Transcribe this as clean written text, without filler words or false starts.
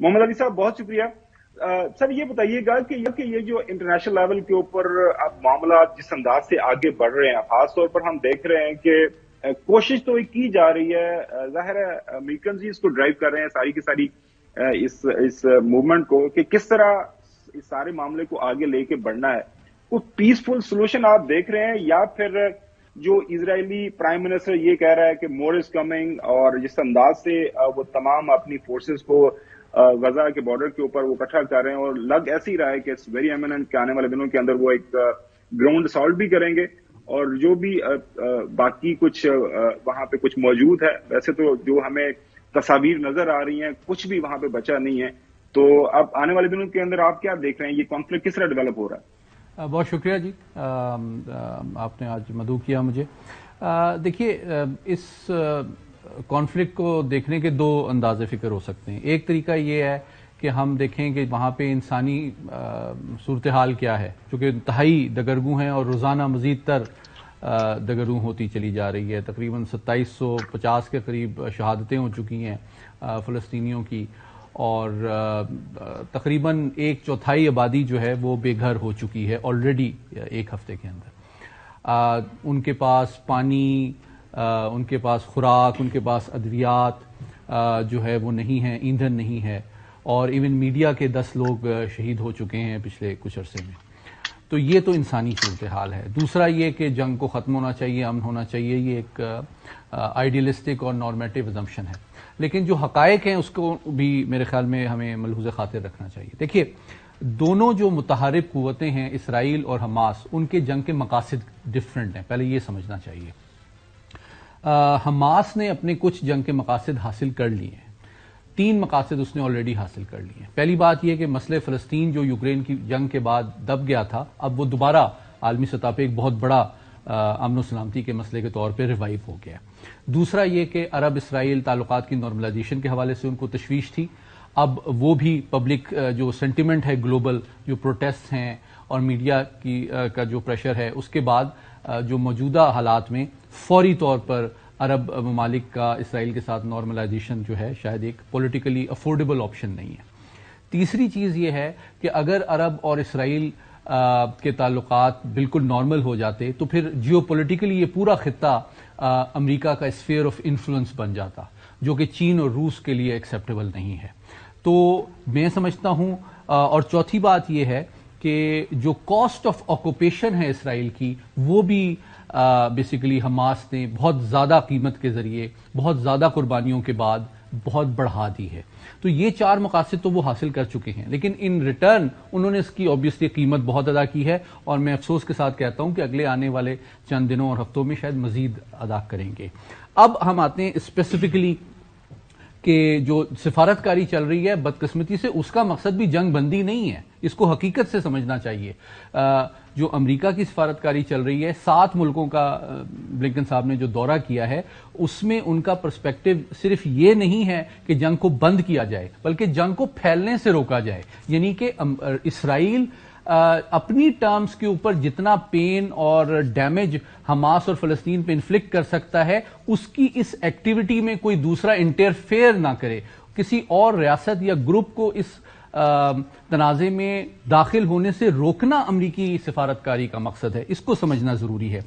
محمد علی صاحب بہت شکریہ. سر یہ بتائیے گا کہ یہ جو انٹرنیشنل لیول کے اوپر اب معاملات جس انداز سے آگے بڑھ رہے ہیں، خاص طور پر ہم دیکھ رہے ہیں کہ کوشش تو کی جا رہی ہے، ظاہر ہے امریکنز ہی اس کو ڈرائیو کر رہے ہیں ساری کی ساری اس موومنٹ کو، کہ کس طرح اس سارے معاملے کو آگے لے کے بڑھنا ہے. کوئی پیسفل سولوشن آپ دیکھ رہے ہیں، یا پھر جو اسرائیلی پرائم منسٹر یہ کہہ رہا ہے کہ مور از کمنگ، اور جس انداز سے وہ تمام اپنی فورسز کو غزہ کے بارڈر کے اوپر وہ اکٹھا کر رہے ہیں، اور لگ ایسے ہی رہا ہے کہ اٹس ویری ایمیننٹ کہ آنے والے دنوں کے اندر وہ ایک گراؤنڈ اسالٹ بھی کریں گے، اور جو بھی باقی کچھ وہاں پہ کچھ موجود ہے، ویسے تو جو ہمیں تصاویر نظر آ رہی ہیں کچھ بھی وہاں پہ بچا نہیں ہے. تو اب آنے والے دنوں کے اندر آپ کیا دیکھ رہے ہیں، یہ کانفلکٹ کس طرح ڈیولپ ہو رہا ہے؟ بہت شکریہ جی، آپ نے آج مدعو کیا مجھے. دیکھیے، اس کانفلکٹ کو دیکھنے کے دو انداز فکر ہو سکتے ہیں. ایک طریقہ یہ ہے کہ ہم دیکھیں کہ وہاں پہ انسانی صورتحال کیا ہے، چونکہ انتہائی دگرگوں ہیں اور روزانہ مزید تر دگرگوں ہوتی چلی جا رہی ہے. تقریباً 2750 کے قریب شہادتیں ہو چکی ہیں فلسطینیوں کی، اور تقریباً 1/4 آبادی جو ہے وہ بے گھر ہو چکی ہے آلریڈی ایک ہفتے کے اندر. ان کے پاس پانی، ان کے پاس خوراک، ان کے پاس ادویات جو ہے وہ نہیں ہیں، ایندھن نہیں ہے، اور ایون میڈیا کے 10 لوگ شہید ہو چکے ہیں پچھلے کچھ عرصے میں. تو یہ تو انسانی صورتحال ہے. دوسرا یہ کہ جنگ کو ختم ہونا چاہیے، امن ہونا چاہیے، یہ ایک آئیڈیلسٹک اور نارمیٹو ازمپشن ہے. لیکن جو حقائق ہیں اس کو بھی میرے خیال میں ہمیں ملحوظ خاطر رکھنا چاہیے. دیکھیے، دونوں جو متحارب قوتیں ہیں، اسرائیل اور حماس، ان کے جنگ کے مقاصد ڈفرنٹ ہیں، پہلے یہ سمجھنا چاہیے. حماس نے اپنے کچھ جنگ کے مقاصد حاصل کر لیے ہیں. 3 مقاصد اس نے آلریڈی حاصل کر لیے ہیں. پہلی بات یہ کہ مسئلہ فلسطین جو یوکرین کی جنگ کے بعد دب گیا تھا، اب وہ دوبارہ عالمی سطح پہ ایک بہت بڑا امن و سلامتی کے مسئلے کے طور پہ ریوائیو ہو گیا. دوسرا یہ کہ عرب اسرائیل تعلقات کی نارملائزیشن کے حوالے سے ان کو تشویش تھی. اب وہ بھی پبلک جو سینٹیمنٹ ہے گلوبل، جو پروٹیسٹ ہیں اور میڈیا کا جو پریشر ہے، اس کے بعد جو موجودہ حالات میں فوری طور پر عرب ممالک کا اسرائیل کے ساتھ نارملائزیشن جو ہے شاید ایک پولیٹیکلی افورڈیبل آپشن نہیں ہے. تیسری چیز یہ ہے کہ اگر عرب اور اسرائیل کے تعلقات بالکل نارمل ہو جاتے تو پھر جیو پولیٹیکلی یہ پورا خطہ امریکہ کا اسفیئر آف انفلوئنس بن جاتا، جو کہ چین اور روس کے لیے ایکسیپٹیبل نہیں ہے. تو میں سمجھتا ہوں، اور چوتھی بات یہ ہے کہ جو کاسٹ آف آکوپیشن ہے اسرائیل کی، وہ بھی بیسیکلی حماس نے بہت زیادہ قیمت کے ذریعے، بہت زیادہ قربانیوں کے بعد بہت بڑھا دی ہے. تو یہ 4 مقاصد تو وہ حاصل کر چکے ہیں، لیکن ان ریٹرن انہوں نے اس کی آبویسلی قیمت بہت ادا کی ہے، اور میں افسوس کے ساتھ کہتا ہوں کہ اگلے آنے والے چند دنوں اور ہفتوں میں شاید مزید ادا کریں گے. اب ہم آتے ہیں اسپیسیفکلی کہ جو سفارتکاری چل رہی ہے، بدقسمتی سے اس کا مقصد بھی جنگ بندی نہیں ہے. اس کو حقیقت سے سمجھنا چاہیے. جو امریکہ کی سفارتکاری چل رہی ہے، 7 ملکوں کا بلنکن صاحب نے جو دورہ کیا ہے، اس میں ان کا پرسپیکٹو صرف یہ نہیں ہے کہ جنگ کو بند کیا جائے، بلکہ جنگ کو پھیلنے سے روکا جائے. یعنی کہ اسرائیل اپنی ٹرمز کے اوپر جتنا پین اور ڈیمیج حماس اور فلسطین پہ انفلکٹ کر سکتا ہے، اس کی اس ایکٹیویٹی میں کوئی دوسرا انٹرفیئر نہ کرے. کسی اور ریاست یا گروپ کو اس تنازع میں داخل ہونے سے روکنا امریکی سفارتکاری کا مقصد ہے. اس کو سمجھنا ضروری ہے.